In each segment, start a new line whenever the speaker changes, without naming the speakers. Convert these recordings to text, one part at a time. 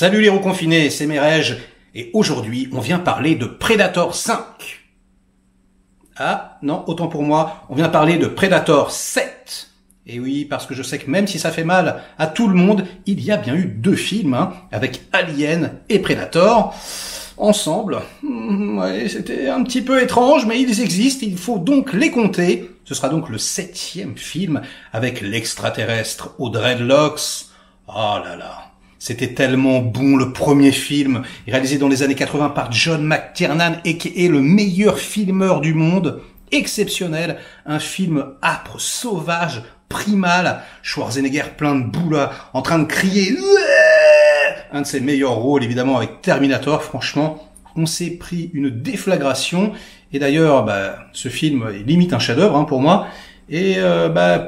Salut les reconfinés, c'est Merege, et aujourd'hui on vient parler de Predator 5. Ah non, autant pour moi, on vient parler de Predator 7. Et oui, parce que je sais que même si ça fait mal à tout le monde, il y a bien eu deux films, avec Alien et Predator, ensemble. Ouais, c'était un petit peu étrange, mais ils existent, il faut donc les compter. Ce sera donc le 7e film avec l'extraterrestre aux dreadlocks. Oh là là. C'était tellement bon, le premier film, réalisé dans les années 80 par John McTiernan, et qui est le meilleur filmeur du monde. Exceptionnel, un film âpre, sauvage, primal, Schwarzenegger plein de boue là, en train de crier. Un de ses meilleurs rôles, évidemment, avec Terminator. Franchement, on s'est pris une déflagration. Et d'ailleurs, ce film est limite un chef-d'œuvre pour moi. Et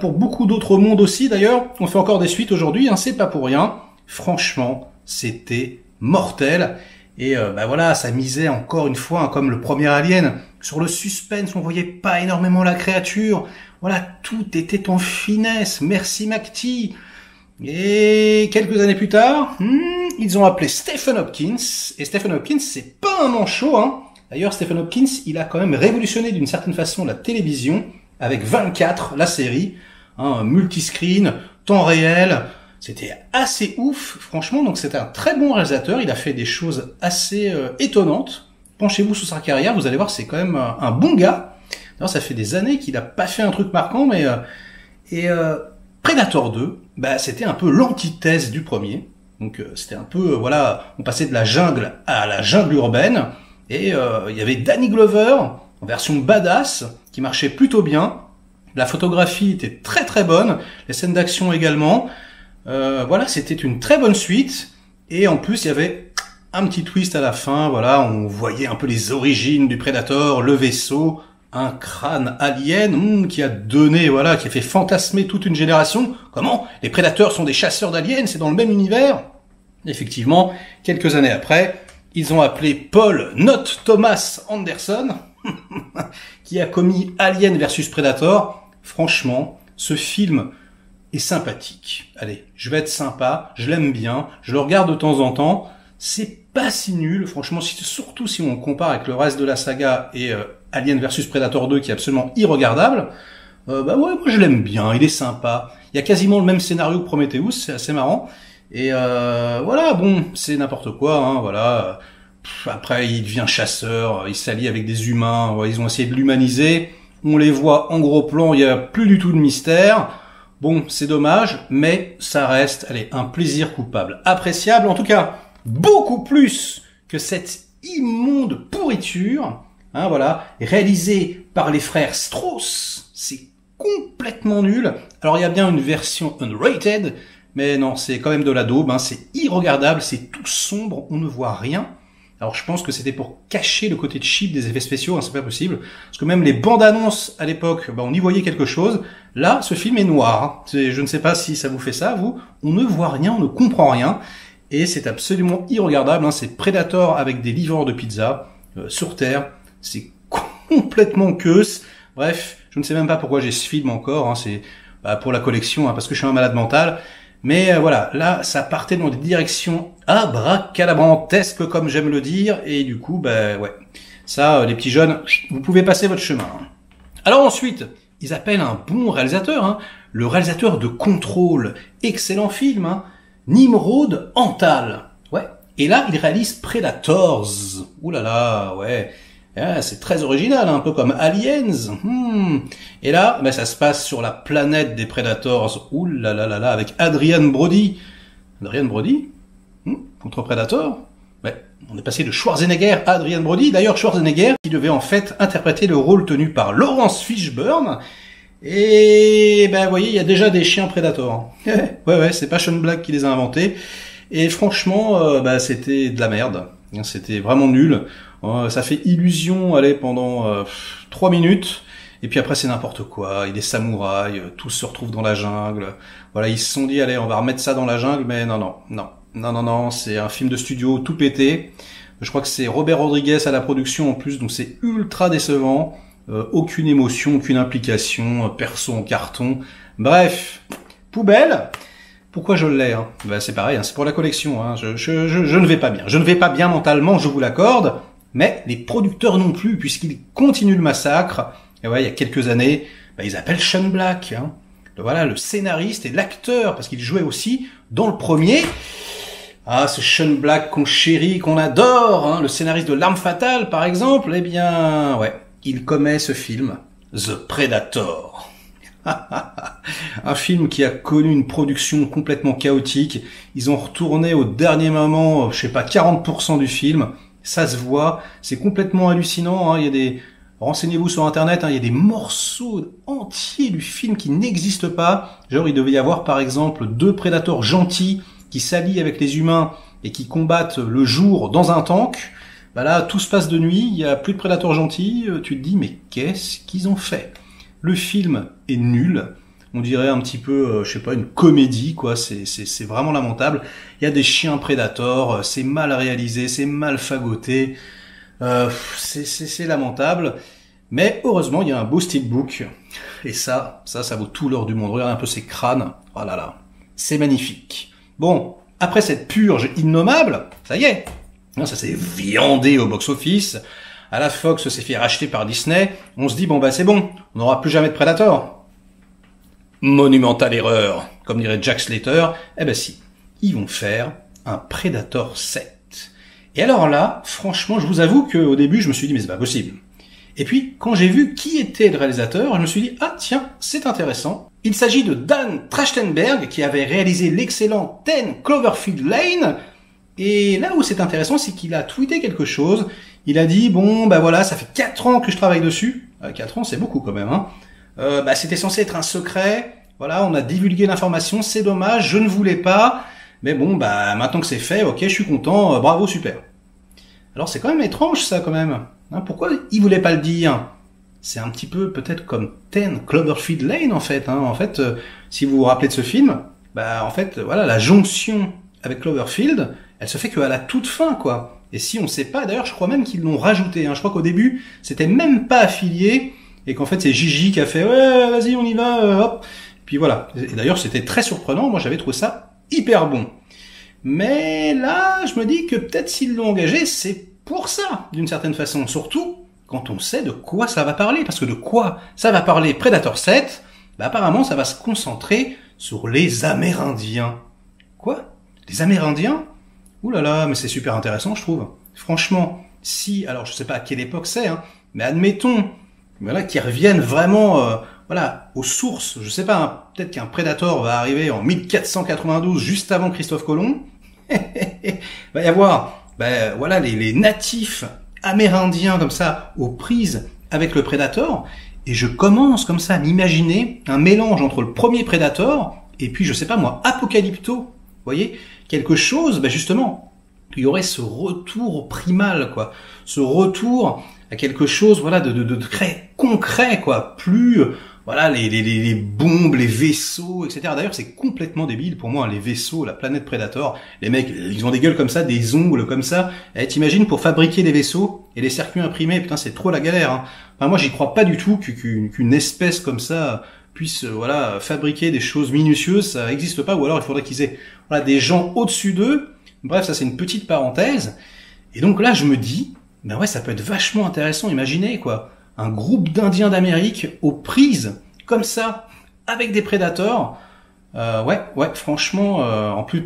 pour beaucoup d'autres mondes aussi, d'ailleurs. On fait encore des suites aujourd'hui, c'est pas pour rien. Franchement, c'était mortel. Et voilà, ça misait encore une fois, comme le premier Alien, sur le suspense. On voyait pas énormément la créature. Voilà, tout était en finesse. Merci McTee. Et quelques années plus tard, ils ont appelé Stephen Hopkins. Et Stephen Hopkins, c'est pas un manchot. D'ailleurs, Stephen Hopkins, il a quand même révolutionné d'une certaine façon la télévision avec 24, la série, multiscreen, temps réel. C'était assez ouf, franchement. Donc c'est un très bon réalisateur. Il a fait des choses assez étonnantes. Penchez-vous sur sa carrière, vous allez voir, c'est quand même un bon gars. Alors, ça fait des années qu'il a pas fait un truc marquant, mais Predator 2, c'était un peu l'antithèse du premier. Donc c'était un peu, on passait de la jungle à la jungle urbaine. Et il y avait Danny Glover en version badass qui marchait plutôt bien. La photographie était très très bonne, les scènes d'action également. C'était une très bonne suite. Et en plus il y avait un petit twist à la fin. On voyait un peu les origines du Predator, le vaisseau, un crâne alien qui a donné, qui a fait fantasmer toute une génération. Comment les prédateurs sont des chasseurs d'aliens, c'est dans le même univers. Effectivement, quelques années après, ils ont appelé Paul Not Thomas Anderson, qui a commis Alien versus Predator. Franchement, ce film est sympathique. Allez, je vais être sympa, je l'aime bien, je le regarde de temps en temps. C'est pas si nul, franchement, surtout si on compare avec le reste de la saga et Alien versus Predator 2 qui est absolument irregardable. Moi je l'aime bien, il est sympa. Il y a quasiment le même scénario que Prometheus, c'est assez marrant. Et c'est n'importe quoi, Après, il devient chasseur, il s'allie avec des humains, ils ont essayé de l'humaniser. On les voit en gros plan, il y a plus du tout de mystère. Bon, c'est dommage, mais ça reste, un plaisir coupable. Appréciable, en tout cas, beaucoup plus que cette immonde pourriture, réalisée par les frères Strauss. C'est complètement nul. Alors, il y a bien une version unrated, mais non, c'est quand même de la daube, c'est irregardable, c'est tout sombre, on ne voit rien. Alors je pense que c'était pour cacher le côté cheap des effets spéciaux, c'est pas possible. Parce que même les bandes annonces à l'époque, on y voyait quelque chose. Là, ce film est noir. Je ne sais pas si ça vous fait ça, vous. On ne voit rien, on ne comprend rien. Et c'est absolument irregardable, c'est Predator avec des livreurs de pizza sur Terre. C'est complètement queuse. Bref, je ne sais même pas pourquoi j'ai ce film encore. C'est pour la collection, parce que je suis un malade mental. Mais là, ça partait dans des directions abracadabrantesques, comme j'aime le dire, et du coup, ça, les petits jeunes, vous pouvez passer votre chemin. Alors ensuite, ils appellent un bon réalisateur, le réalisateur de Control, excellent film, Nimrod Antal. Et là, il réalise Predators. Ouh là là, c'est très original, un peu comme Aliens. Et là, ça se passe sur la planète des Predators. Ouh là là là là, avec Adrian Brody. Adrian Brody contre Predator. On est passé de Schwarzenegger à Adrian Brody. D'ailleurs, Schwarzenegger qui devait en fait interpréter le rôle tenu par Lawrence Fishburne. Et vous voyez, il y a déjà des chiens Predator. C'est pas Sean Black qui les a inventés. Et franchement, c'était de la merde. C'était vraiment nul. Ça fait illusion, pendant 3 minutes. Et puis après, c'est n'importe quoi. Il y a des samouraïs, tous se retrouvent dans la jungle. Ils se sont dit, allez, on va remettre ça dans la jungle. Mais non. C'est un film de studio tout pété. Je crois que c'est Robert Rodriguez à la production en plus. Donc c'est ultra décevant. Aucune émotion, aucune implication. Perso en carton. Bref, poubelle. Pourquoi je l'ai c'est pareil, c'est pour la collection. Je ne vais pas bien. Je ne vais pas bien mentalement, je vous l'accorde, mais les producteurs non plus, puisqu'ils continuent le massacre. Et ouais, il y a quelques années, ils appellent Shane Black, voilà, le scénariste et l'acteur, parce qu'il jouait aussi dans le premier. Ah, ce Shane Black qu'on chérit, qu'on adore, le scénariste de L'Arme Fatale, par exemple, eh bien, ouais, il commet ce film, The Predator. Un film qui a connu une production complètement chaotique. Ils ont retourné au dernier moment, 40% du film. Ça se voit, c'est complètement hallucinant. Il y a des... Renseignez-vous sur Internet, il y a des morceaux entiers du film qui n'existent pas. Genre, il devait y avoir, par exemple, 2 prédateurs gentils qui s'allient avec les humains et qui combattent le jour dans un tank. Là, tout se passe de nuit, il y a plus de prédateurs gentils. Tu te dis, mais qu'est-ce qu'ils ont fait? Le film est nul. On dirait un petit peu, une comédie, quoi. C'est vraiment lamentable. Il y a des chiens prédateurs, c'est mal réalisé, c'est mal fagoté. C'est lamentable. Mais heureusement, il y a un beau steelbook. Et ça vaut tout l'or du monde. Regardez un peu ces crânes. Oh là là. C'est magnifique. Bon, après cette purge innommable, ça y est. Ça s'est viandé au box-office. À la Fox s'est fait racheter par Disney. On se dit, c'est bon. On n'aura plus jamais de Predator. Monumentale erreur. Comme dirait Jack Slater. Si. Ils vont faire un Predator 7. Et alors là, franchement, je vous avoue qu'au début, je me suis dit, mais c'est pas possible. Et puis, quand j'ai vu qui était le réalisateur, je me suis dit, ah tiens, c'est intéressant. Il s'agit de Dan Trachtenberg, qui avait réalisé l'excellent 10 Cloverfield Lane. Et là où c'est intéressant, c'est qu'il a tweeté quelque chose. Il a dit, ça fait 4 ans que je travaille dessus. 4 ans, c'est beaucoup quand même. C'était censé être un secret. Voilà, on a divulgué l'information, c'est dommage, je ne voulais pas. Mais maintenant que c'est fait, ok, je suis content, bravo, super. Alors c'est quand même étrange ça quand même. Pourquoi il voulait pas le dire? C'est un petit peu peut-être comme 10 Cloverfield Lane en fait. Si vous vous rappelez de ce film, la jonction avec Cloverfield, elle se fait qu'à la toute fin, quoi. Et si on sait pas, d'ailleurs, je crois même qu'ils l'ont rajouté. Je crois qu'au début, c'était même pas affilié, et qu'en fait c'est Gigi qui a fait ouais, vas-y, on y va, hop. Puis voilà. Et d'ailleurs, c'était très surprenant. Moi, j'avais trouvé ça hyper bon. Mais là, je me dis que peut-être s'ils l'ont engagé, c'est pour ça, d'une certaine façon. Surtout quand on sait de quoi ça va parler. Parce que de quoi ça va parler Predator 7, apparemment, ça va se concentrer sur les Amérindiens. Quoi? Les Amérindiens? Ouh là là, mais c'est super intéressant, je trouve. Franchement, si, alors je sais pas à quelle époque c'est, mais admettons, qu'ils reviennent vraiment, aux sources. Je sais pas, peut-être qu'un Predator va arriver en 1492, juste avant Christophe Colomb. Va y avoir, les natifs amérindiens comme ça, aux prises avec le Predator. Et je commence comme ça à m'imaginer un mélange entre le premier Predator et puis, je sais pas moi, Apocalypto. Vous voyez? Quelque chose, justement, il y aurait ce retour primal, quoi. Ce retour à quelque chose, de très concret, quoi. Plus, les bombes, les vaisseaux, etc. D'ailleurs, c'est complètement débile pour moi, les vaisseaux, la planète Predator. Les mecs, ils ont des gueules comme ça, des ongles comme ça. T'imagines pour fabriquer des vaisseaux et les circuits imprimés, putain, c'est trop la galère. Moi, j'y crois pas du tout qu'une espèce comme ça puisse, fabriquer des choses minutieuses. Ça existe pas, ou alors il faudrait qu'ils aient, des gens au-dessus d'eux. Bref, ça c'est une petite parenthèse. Et donc là, je me dis, ça peut être vachement intéressant. Imaginez, quoi. Un groupe d'Indiens d'Amérique aux prises, comme ça, avec des prédateurs. Franchement, en plus,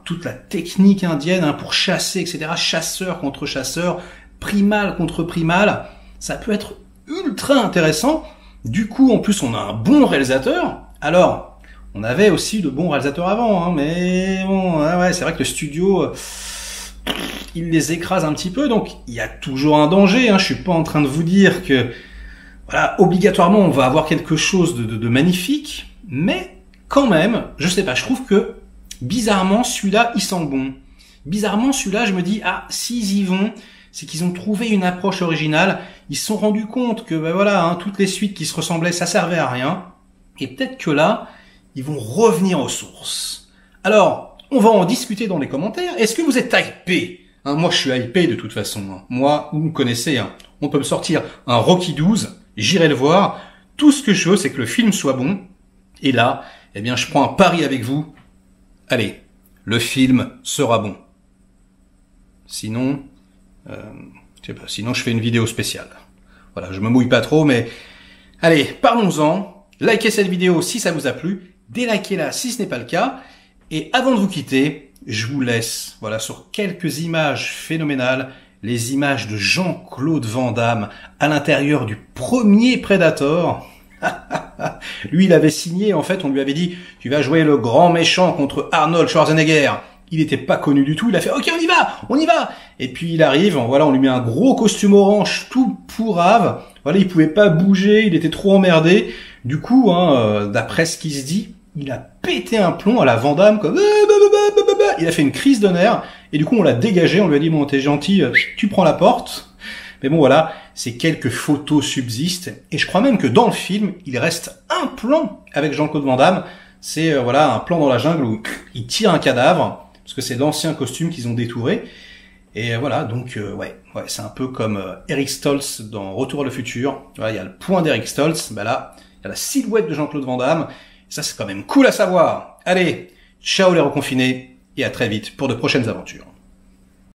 toute la technique indienne, pour chasser, etc. Chasseur contre chasseur, primal contre primal. Ça peut être ultra intéressant. Du coup, en plus, on a un bon réalisateur. Alors, on avait aussi de bons réalisateurs avant, mais bon, c'est vrai que le studio, il les écrase un petit peu, donc il y a toujours un danger. Je suis pas en train de vous dire que, obligatoirement, on va avoir quelque chose de magnifique, mais quand même, je sais pas, je trouve que bizarrement, celui-là, il sent bon. Bizarrement, celui-là, je me dis, s'ils y vont, c'est qu'ils ont trouvé une approche originale. Ils se sont rendus compte que, toutes les suites qui se ressemblaient, ça servait à rien. Et peut-être que là, ils vont revenir aux sources. Alors, on va en discuter dans les commentaires. Est-ce que vous êtes hypé? Moi, je suis hypé de toute façon. Moi, vous me connaissez. On peut me sortir un Rocky 12, j'irai le voir. Tout ce que je veux, c'est que le film soit bon. Et là, eh bien je prends un pari avec vous. Allez, le film sera bon. Sinon, je sais pas, sinon je fais une vidéo spéciale. Voilà, je me mouille pas trop, mais allez, parlons-en. Likez cette vidéo si ça vous a plu, délikez-la si ce n'est pas le cas. Et avant de vous quitter, je vous laisse, voilà, sur quelques images phénoménales, les images de Jean-Claude Van Damme à l'intérieur du premier Predator. Lui, il avait signé, en fait, on lui avait dit, tu vas jouer le grand méchant contre Arnold Schwarzenegger. Il n'était pas connu du tout, il a fait, ok, on y va. Et puis il arrive, voilà, on lui met un gros costume orange tout pourrave. Voilà, il pouvait pas bouger, il était trop emmerdé. Du coup, d'après ce qui se dit, il a pété un plomb à la Van Damme, comme, il a fait une crise de nerfs. Et du coup, on l'a dégagé, on lui a dit, bon, t'es gentil, tu prends la porte. Mais bon, voilà, ces quelques photos subsistent. Et je crois même que dans le film, il reste un plan avec Jean-Claude Van Damme. C'est, voilà, un plan dans la jungle où il tire un cadavre. Parce que c'est d'anciens costumes qu'ils ont détourés. Et voilà, donc ouais, c'est un peu comme Eric Stoltz dans Retour à le futur. Voilà, il y a le point d'Eric Stoltz, bah là, il y a la silhouette de Jean-Claude Van Damme. Et ça, c'est quand même cool à savoir. Allez, ciao les reconfinés, et à très vite pour de prochaines aventures.